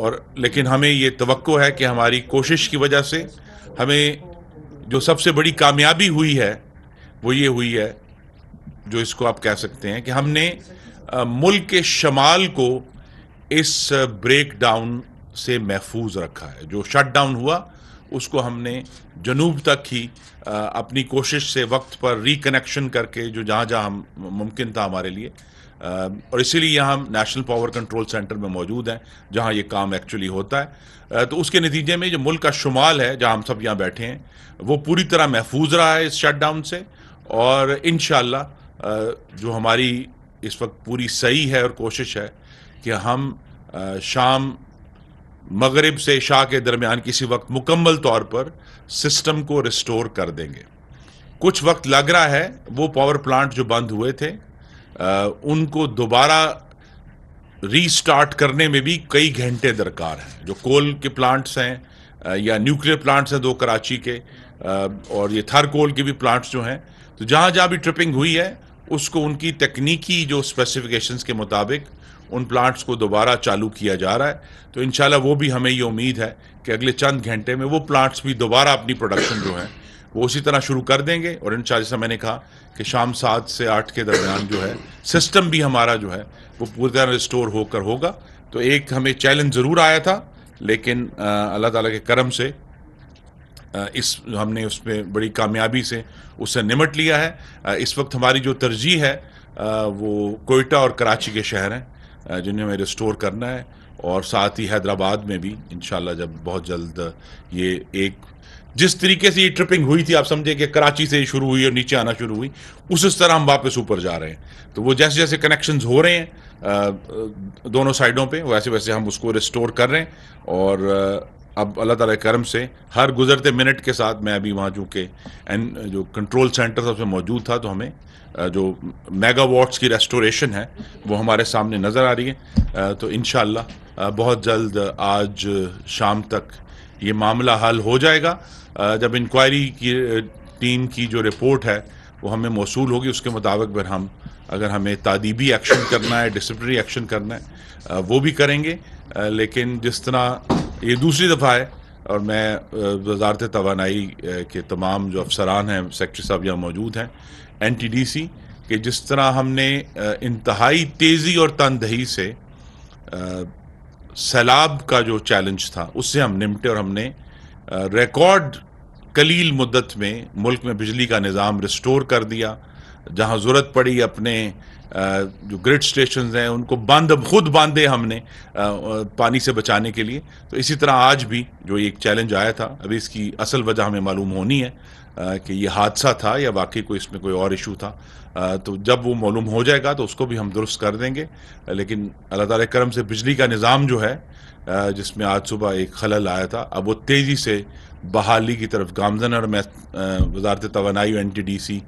اور لیکن ہمیں یہ توقع ہے کہ ہماری کوشش کی وجہ سے ہمیں جو سب سے بڑی کامیابی ہوئی ہے وہ یہ ہوئی ہے، جو اس کو آپ کہہ سکتے ہیں کہ ہم نے ملک کے شمال کو اس بریک ڈاؤن سے محفوظ رکھا ہے. جو شٹ ڈاؤن ہوا اس کو ہم نے جنوب تک ہی اپنی کوشش سے وقت پر ریکنیکشن کر کے جو جہاں جہاں ممکن تھا ہمارے لیے، اور اسی لیے یہاں ہم نیشنل پاور کنٹرول سینٹر میں موجود ہیں جہاں یہ کام ایکچولی ہوتا ہے. تو اس کے نتیجے میں جو ملک کا شمال ہے جہاں ہم سب یہاں بیٹھے ہیں وہ پوری طرح محفوظ رہا ہے اس شٹ ڈاؤن سے. اور انشاءاللہ جو ہماری اس وقت پوری سعی ہے اور کوشش ہے کہ ہم شام مغرب سے عشاء کے درمیان کسی وقت مکمل طور پر سسٹم کو ریسٹور کر دیں گے. کچھ وقت لگ رہا ہے، وہ پاور پلانٹ جو بند ہوئے تھے ان کو دوبارہ ری سٹارٹ کرنے میں بھی کئی گھنٹے درکار ہیں. جو کول کے پلانٹس ہیں یا نیوکلیر پلانٹس ہیں 2 کراچی کے، اور یہ تھر کول کے بھی پلانٹس جو ہیں، تو جہاں جہاں بھی ٹرپنگ ہوئی ہے اس کو ان کی تکنیکی جو اسپیسیفکیشنز کے مطابق ان پلانٹس کو دوبارہ چالو کیا جا رہا ہے. تو انشاءاللہ وہ بھی ہمیں یہ امید ہے کہ اگلے چند گھنٹے میں وہ پلانٹس بھی دوبارہ اپنی پروڈکشن جو ہے وہ اسی طرح شروع کر دیں گے. اور انشاءاللہ جیسا میں نے کہا کہ شام 7 سے 8 کے درمیان جو ہے سسٹم بھی ہمارا جو ہے وہ پوری طرح ریسٹور ہو کر ہوگا. تو ایک ہمیں چیلنج ضرور آیا تھا، لیکن اللہ تعالیٰ کے کرم سے ہم نے اس میں بڑی کامیابی سے اس سے نمٹ لیا ہے. اس وقت ہماری جو ترجیح ہے وہ کوئٹہ اور کراچی کے شہر ہیں جنہیں ہمیں ریسٹور کرنا ہے، اور ساتھ ہی حیدرآباد میں بھی انشاءاللہ جب بہت جلد یہ ایک جس طریقے سے یہ ٹرپنگ ہوئی تھی، آپ سمجھیں کہ کراچی سے شروع ہوئی اور نیچے آنا شروع ہوئی، اس طرح ہم واپس اوپر جا رہے ہیں. تو وہ جیسے جیسے کنیکشنز ہو رہے ہیں دونوں سائڈوں پہ ویسے ویسے ہم اس کو ریسٹور کر رہے ہیں. اور اب اللہ تعالیٰ کے کرم سے ہر گزرتے منٹ کے ساتھ میں ابھی وہاں چونکہ جو کنٹرول سینٹر تھا اس میں موجود تھا، تو ہمیں جو میگا واٹس کی ریسٹوریشن ہے وہ ہمارے سامنے نظر آ رہی ہے. تو انشاءاللہ بہت جلد آج شام تک یہ معاملہ حل ہو جائے گا. جب انکوائری کی ٹیم کی جو رپورٹ ہے وہ ہمیں موصول ہوگی، اس کے مطابق پھر ہم اگر ہمیں تعدیبی ایکشن کرنا ہے، ڈسپلنری ایکشن کرنا ہے وہ بھی کریں گے. لیکن جس طرح یہ دوسری دفعہ ہے، اور میں وزارت توانائی کے تمام جو افسران ہیں، سیکرٹری صاحب یہاں موجود ہیں، NTDC، کہ جس طرح ہم نے انتہائی تیزی اور تندہی سے سیلاب کا جو چیلنج تھا اس سے ہم نمٹے، اور ہم نے ریکارڈ قلیل مدت میں ملک میں بجلی کا نظام ریسٹور کر دیا. جہاں ضرورت پڑی اپنے جو گرڈ سٹیشنز ہیں ان کو خود باندھے ہم نے پانی سے بچانے کے لیے. تو اسی طرح آج بھی جو ایک چیلنج آیا تھا، ابھی اس کی اصل وجہ ہمیں معلوم ہونی ہے کہ یہ حادثہ تھا یا واقعی اس میں کوئی اور ایشو تھا. تو جب وہ معلوم ہو جائے گا تو اس کو بھی ہم درست کر دیں گے. لیکن اللہ تعالیٰ کے کرم سے بجلی کا نظام جو ہے جس میں آج صبح ایک خلل آیا تھا، اب وہ تیزی سے بحالی کی طرف گامزن ہے. اور میں وزارت توانائی اور NTDC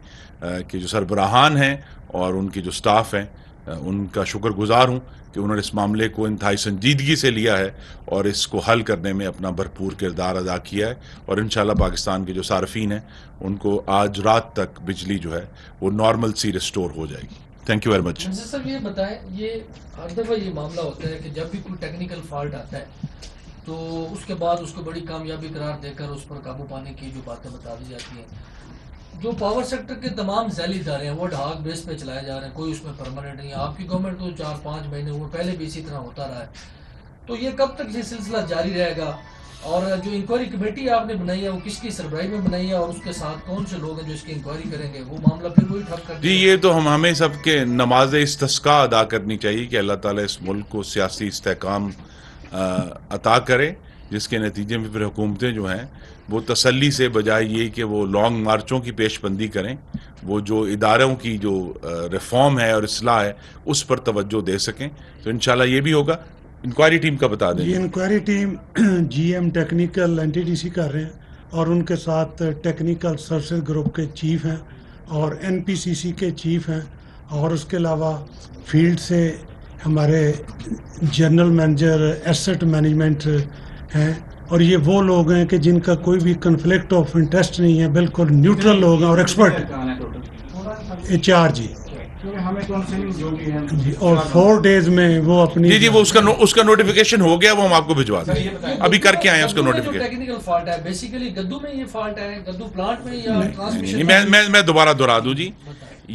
کے جو سربراہان ہیں اور ان کے جو سٹاف ہیں ان کا شکر گزار ہوں کہ انہوں نے اس معاملے کو انتہائی سنجیدگی سے لیا ہے اور اس کو حل کرنے میں اپنا بھرپور کردار ادا کیا ہے. اور انشاءاللہ پاکستان کے جو صارفین ہیں ان کو آج رات تک بجلی جو ہے وہ نارمل سی ریسٹور ہو جائے گی. Thank you very much. Sir یہ بتائیں، یہ ہر دفعہ یہ معاملہ ہوتا ہے کہ جب بھی کوئی ٹیکنیکل فالٹ آتا ہے تو اس کے بعد اس کو بڑی کامیابی قرار دے کر اس پر قابو پانے کی جو باتیں بتا دی جاتی ہیں. جو پاور سیکٹر کے تمام ذیلی ادارے ہیں وہ ڈھاک بیس پہ چلائے جا رہے ہیں، کوئی اس میں پرماننٹ نہیں ہے. آپ کی گورنمنٹ تو 4-5 مہینے ہوئے، پہلے بھی اسی طرح ہوتا رہا ہے. تو یہ کب تک یہ سلسلہ جاری رہے گا؟ اور جو انکوائری کمیٹی آپ نے بنائی ہے وہ کس کی سربراہی میں بنائی ہے، اور اس کے ساتھ کون سے لوگ ہیں جو اس کی انکوائری کریں گے؟ وہ معاملہ پھر وہی ٹھپ کر جی، یہ تو ہمیں سب کے نماز استسقاء ادا کرنی چاہیے کہ اللہ تعالیٰ اس ملک کو سیاسی استحکام عطا کرے، جس کے نتیجے میں پھر حکومتیں جو ہیں وہ تسلی سے بجائے یہ کہ وہ لانگ مارچوں کی پیش بندی کریں، وہ جو اداروں کی جو ریفارم ہے اور اصلاح ہے اس پر توجہ دے سکیں. تو انشاءاللہ یہ بھی ہوگا. انکوائری ٹیم کا بتا دیں. یہ inquiry team GM technical NTDC کر رہے ہیں، اور ان کے ساتھ ٹیکنیکل سروسز گروپ کے چیف ہیں اور NPCC کے چیف ہیں، اور اس کے علاوہ فیلڈ سے ہمارے جنرل مینیجر ایسٹ مینجمنٹ ہیں. اور یہ وہ لوگ ہیں کہ جن کا کوئی بھی کنفلکٹ آف انٹرسٹ نہیں ہے، بالکل نیوٹرل لوگ ہیں اور ایکسپرٹ. HR جی ہمیں کاؤنسلنگ جو بھی ہے جی، اور 4 days میں وہ اپنی جی وہ اس کا نوٹیفیکیشن ہو گیا، وہ ہم آپ کو بھجوا دیں ابھی کر کے آئے ہیں اس کا نوٹیفیکیشن. ٹیکنیکل فالٹ ہے بیسیکلی گدو میں یہ فالٹ ہے، گدو پلانٹ میں یا ٹرانسمیشن؟ میں دوبارہ دہرا دوں جی.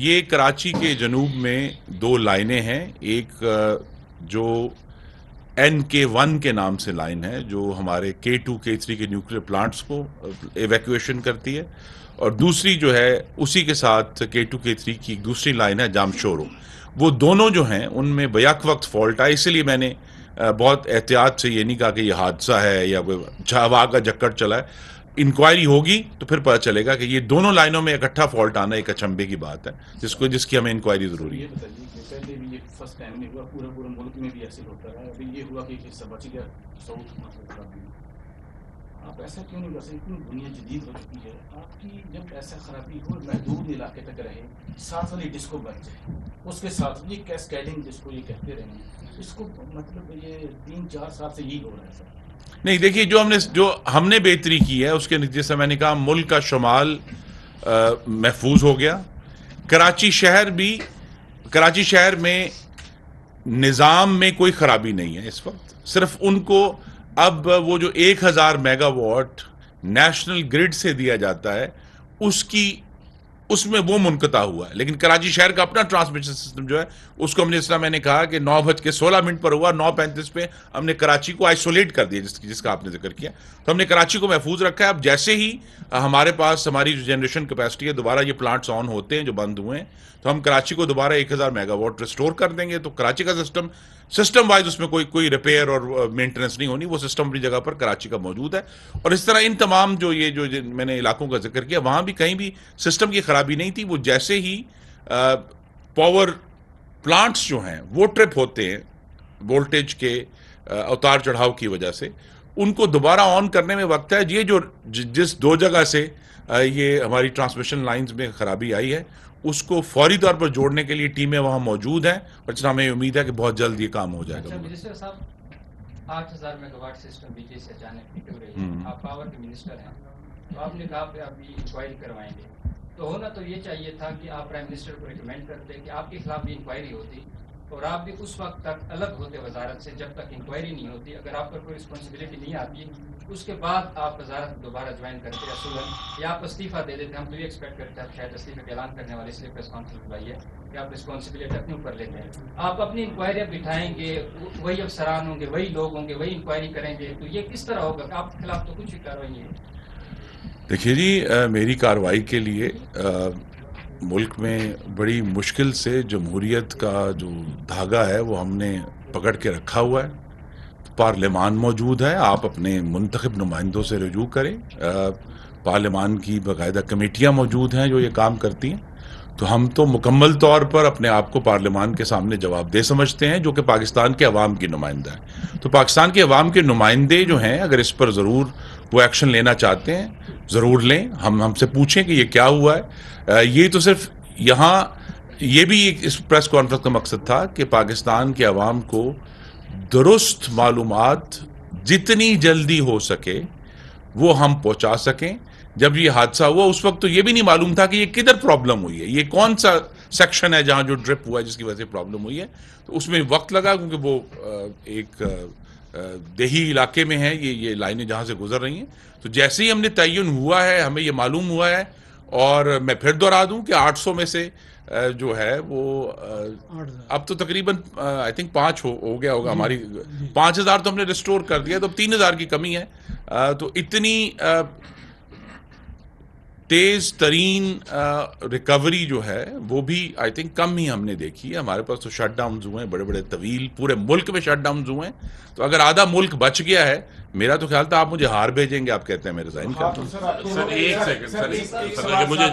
یہ کراچی کے جنوب میں 2 لائنیں ہیں، ایک جو NK1 کے نام سے لائن ہے جو ہمارے K2 K3 کے نیوکلیر پلانٹس کو ایویکویشن کرتی ہے، اور دوسری جو ہے اسی کے ساتھ K2 K3 کی دوسری لائن ہے جامشورو. وہ دونوں جو ہیں ان میں بیک وقت فالٹ آئے، اسی لیے میں نے بہت احتیاط سے یہ نہیں کہا کہ یہ حادثہ ہے یا کوئی ہوا کا جکڑ چلا ہے. انکوائری ہوگی تو پھر پتہ چلے گا کہ یہ دونوں لائنوں میں اکٹھا فالٹ آنا ایک اچنبے کی بات ہے جس کی ہمیں انکوائری ضروری ہے. پہلے بھی یہ فرسٹ ٹائم نہیں ہوا، پورے ملک میں بھی ایسے ہوتا ہے. ابھی یہ ہوا کہ ایک حصہ بچ گیا ساؤتھ. آپ ایسا کیوں نہیں کر سکتے؟ اتنی دنیا جدید ہو چکی ہے، آپ کی جب ایسا خرابی ہو محدود علاقے تک رہے، ساتھ والی ڈسکو بچ جائے، اس کے ساتھ یہ کیسکیڈنگ جس کو یہ کہتے رہے، اس کو مطلب یہ 3-4 سال سے یہی ہو رہا ہے سر. نہیں دیکھیے، جو ہم نے بہتری کی ہے اس کے نتیجے سے میں نے کہا ملک کا شمال محفوظ ہو گیا. کراچی شہر میں نظام میں کوئی خرابی نہیں ہے اس وقت، صرف ان کو اب وہ جو 1000 میگا واٹ نیشنل گرڈ سے دیا جاتا ہے اس میں وہ منقطع ہوا ہے. لیکن کراچی شہر کا اپنا ٹرانسمیشن سسٹم جو ہے اس کو ہم نے اس طرح میں نے کہا کہ 9:16 پر ہوا، 9:35 پہ ہم نے کراچی کو آئسولیٹ کر دیا جس کا آپ نے ذکر کیا. تو ہم نے کراچی کو محفوظ رکھا ہے. اب جیسے ہی ہمارے پاس ہماری جو جنریشن کیپیسٹی ہے، دوبارہ یہ پلانٹس آن ہوتے ہیں جو بند ہوئے ہیں، تو ہم کراچی کو دوبارہ 1000 میگا واٹ ریسٹور کر دیں گے. تو کراچی کا سسٹم وائز اس میں کوئی ریپیئر اور مینٹیننس نہیں ہونی، وہ سسٹم اپنی جگہ پر کراچی کا موجود ہے. اور اس طرح ان تمام جو میں نے علاقوں کا ذکر کیا، وہاں بھی کہیں بھی سسٹم کی خرابی نہیں تھی. وہ جیسے ہی پاور پلانٹس جو ہیں وہ ٹرپ ہوتے ہیں وولٹیج کے اتار چڑھاؤ کی وجہ سے، ان کو دوبارہ آن کرنے میں وقت ہے. یہ جس 2 جگہ سے یہ ہماری ٹرانسمیشن لائنز میں خرابی آئی ہے، اس کو فوری طور پر جوڑنے کے لیے ٹیمیں وہاں موجود ہیں، اور اس ہمیں امید ہے کہ بہت جلد یہ کام ہو جائے گا. منسٹر صاحب 8000 mega what system B J سے اچانک نکل رہی ہے، آپ پاور کے منسٹر ہیں، تو آپ نے کہا کہ ابھی انکوائری کروائیں گے. تو ہونا تو یہ چاہیے تھا کہ آپ پرائم منسٹر کو ریکمینڈ کرتے کہ آپ کے خلاف بھی انکوائری ہوتی، اور آپ بھی اس وقت تک الگ ہوتے وزارت سے جب تک انکوائری نہیں ہوتی. اگر آپ پر کوئی رسپانسبلٹی نہیں آتی، اس کے بعد آپ وزارت دوبارہ جوائن کرتے اصولاً، یا آپ استعفیٰ دے دیتے. ہم تو یہ ایکسپیکٹ کرتے ہیں آپ شاید استعفے کا اعلان کرنے والے، اس لیے پریس کانفرنس بلائی ہے کہ آپ رسپانسبلٹی اپنے اوپر لیتے ہیں. آپ اپنی انکوائری بٹھائیں گے، وہی افسران ہوں گے، وہی لوگ ہوں گے، وہی انکوائری کریں گے، تو یہ کس طرح ہوگا؟ آپ کے خلاف تو کچھ بھی کارروائی نہیں ہے. دیکھیے جی، میری کارروائی کے لیے ملک میں بڑی مشکل سے جمہوریت کا جو دھاگا ہے وہ ہم نے پکڑ کے رکھا ہوا ہے. پارلیمان موجود ہے، آپ اپنے منتخب نمائندوں سے رجوع کریں. پارلیمان کی باقاعدہ کمیٹیاں موجود ہیں جو یہ کام کرتی ہیں. تو ہم تو مکمل طور پر اپنے آپ کو پارلیمان کے سامنے جواب دہ سمجھتے ہیں، جو کہ پاکستان کے عوام کی نمائندہ ہے. تو پاکستان کے عوام کے نمائندے جو ہیں، اگر اس پر ضرور وہ ایکشن لینا چاہتے ہیں ضرور لیں. ہم سے پوچھیں کہ یہ کیا ہوا ہے. یہ تو صرف یہاں یہ بھی اس پریس کانفرنس کا مقصد تھا کہ پاکستان کے عوام کو درست معلومات جتنی جلدی ہو سکے وہ ہم پہنچا سکیں. جب یہ حادثہ ہوا اس وقت تو یہ بھی نہیں معلوم تھا کہ یہ کدھر پرابلم ہوئی ہے، یہ کون سا سیکشن ہے جہاں جو ڈرپ ہوا ہے جس کی وجہ سے پرابلم ہوئی ہے. تو اس میں وقت لگا کیونکہ وہ ایک دیہی علاقے میں ہے یہ لائنیں جہاں سے گزر رہی ہیں. تو جیسے ہی ہم نے تعین ہوا ہے، ہمیں یہ معلوم ہوا ہے، اور میں پھر دوہرا دوں کہ 800 میں سے جو ہے وہ اب تو تقریباً آئی تھنک 5 ہو گیا ہوگا. ہماری 5000 تو ہم نے ریسٹور کر دیا، تو اب 3000 کی کمی ہے. تو اتنی تیز ترین ریکوری جو ہے وہ بھی آئی تھنک کم ہی ہم نے دیکھی ہے. ہمارے پاس تو شٹ ڈاؤنز ہوئے ہیں بڑے بڑے طویل، پورے ملک میں شٹ ڈاؤنز ہوئے ہیں. تو اگر آدھا ملک بچ گیا ہے، میرا تو خیال تھا آپ مجھے ہار بھیجیں گے. آپ کہتے ہیں میں ریزائن کرتا ہوں. سر ایک سیکنڈ سر مجھے